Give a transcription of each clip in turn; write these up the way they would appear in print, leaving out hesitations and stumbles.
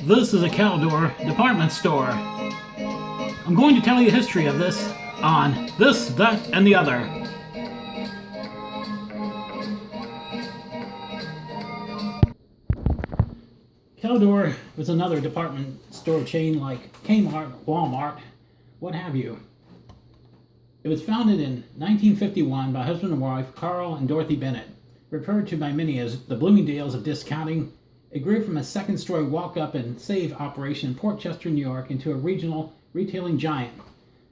This is a Caldor department store. I'm going to tell you the history of this on This, That, and the Other. Caldor was another department store chain like Kmart, Walmart, what have you. It was founded in 1951 by husband and wife Carl and Dorothy Bennett, referred to by many as the Bloomingdale's of discounting. It grew from a second-story walk-up and save operation in Port Chester, New York, into a regional retailing giant.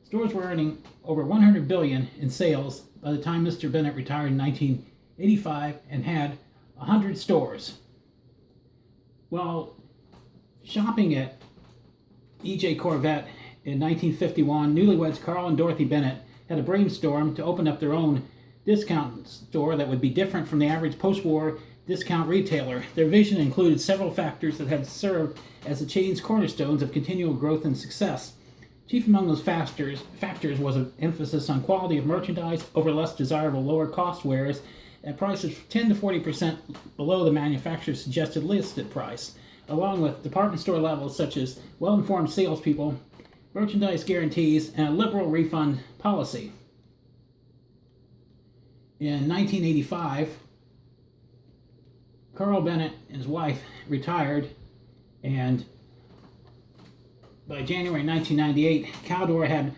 Stores were earning over $100 billion in sales by the time Mr. Bennett retired in 1985 and had 100 stores. While shopping at E.J. Corvette in 1951, newlyweds Carl and Dorothy Bennett had a brainstorm to open up their own discount store that would be different from the average post-war discount retailer. Their vision included several factors that had served as the chain's cornerstones of continual growth and success. Chief among those factors was an emphasis on quality of merchandise over less desirable lower-cost wares at prices 10 to 40% below the manufacturer's suggested listed price, along with department store levels such as well-informed salespeople, merchandise guarantees, and a liberal refund policy. In 1985, Carl Bennett and his wife retired, and by January 1998, Caldor had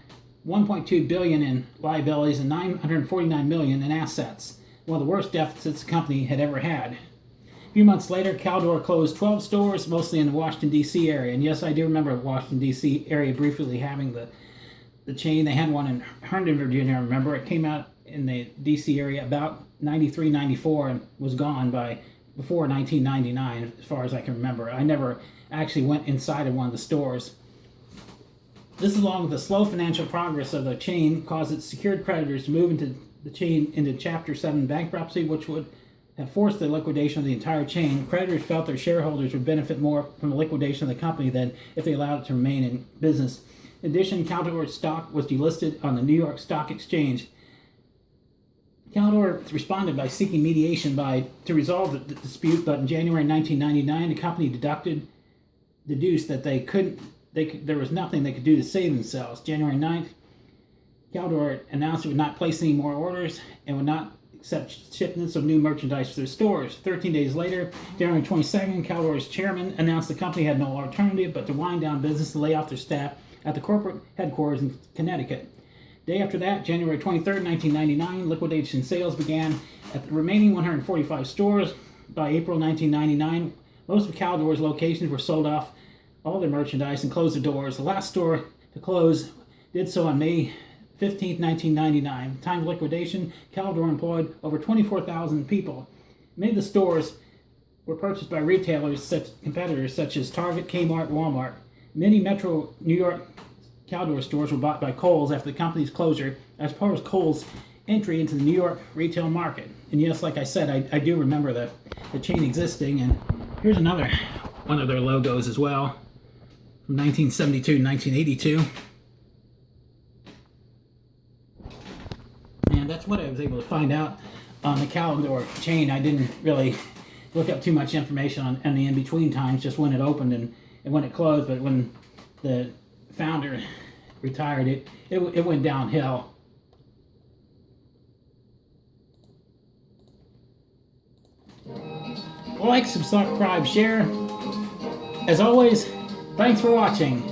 $1.2 billion in liabilities and $949 million in assets, one of the worst deficits the company had ever had. A few months later, Caldor closed 12 stores, mostly in the Washington, D.C. area. And yes, I do remember the Washington, D.C. area briefly having the chain. They had one in Herndon, Virginia, I remember. It came out in the D.C. area about 93, 94 and was gone by before 1999, as far as I can remember. I never actually went inside of one of the stores. This, along with the slow financial progress of the chain, caused its secured creditors to move into the chain into Chapter 7 bankruptcy, which would have forced the liquidation of the entire chain. Creditors felt their shareholders would benefit more from the liquidation of the company than if they allowed it to remain in business. In addition, Caldor stock was delisted on the New York Stock Exchange. Caldor responded by seeking mediation to resolve the dispute, but in January 1999, the company deduced that there was nothing they could do to save themselves. January 9th, Caldor announced it would not place any more orders and would not accept shipments of new merchandise to their stores. 13 days later, January 22nd, Caldor's chairman announced the company had no alternative but to wind down business and lay off their staff at the corporate headquarters in Connecticut. Day after that, January 23rd, 1999, liquidation sales began at the remaining 145 stores. By April 1999, most of Caldor's locations were sold off all their merchandise and closed their doors. The last store to close did so on May 15, 1999. At the time of liquidation, Caldor employed over 24,000 people. Many of the stores were purchased by competitors such as Target, Kmart, Walmart. Many Metro New York Caldor stores were bought by Kohl's after the company's closure as part of Kohl's entry into the New York retail market. And yes, like I said, I do remember the chain existing. And here's another one of their logos as well, from 1972 to 1982. And that's what I was able to find out on the Caldor chain. I didn't really look up too much information on the in-between times, just when it opened and when it closed. But when the founder retired, it went downhill. Like, subscribe, share. As always, thanks for watching.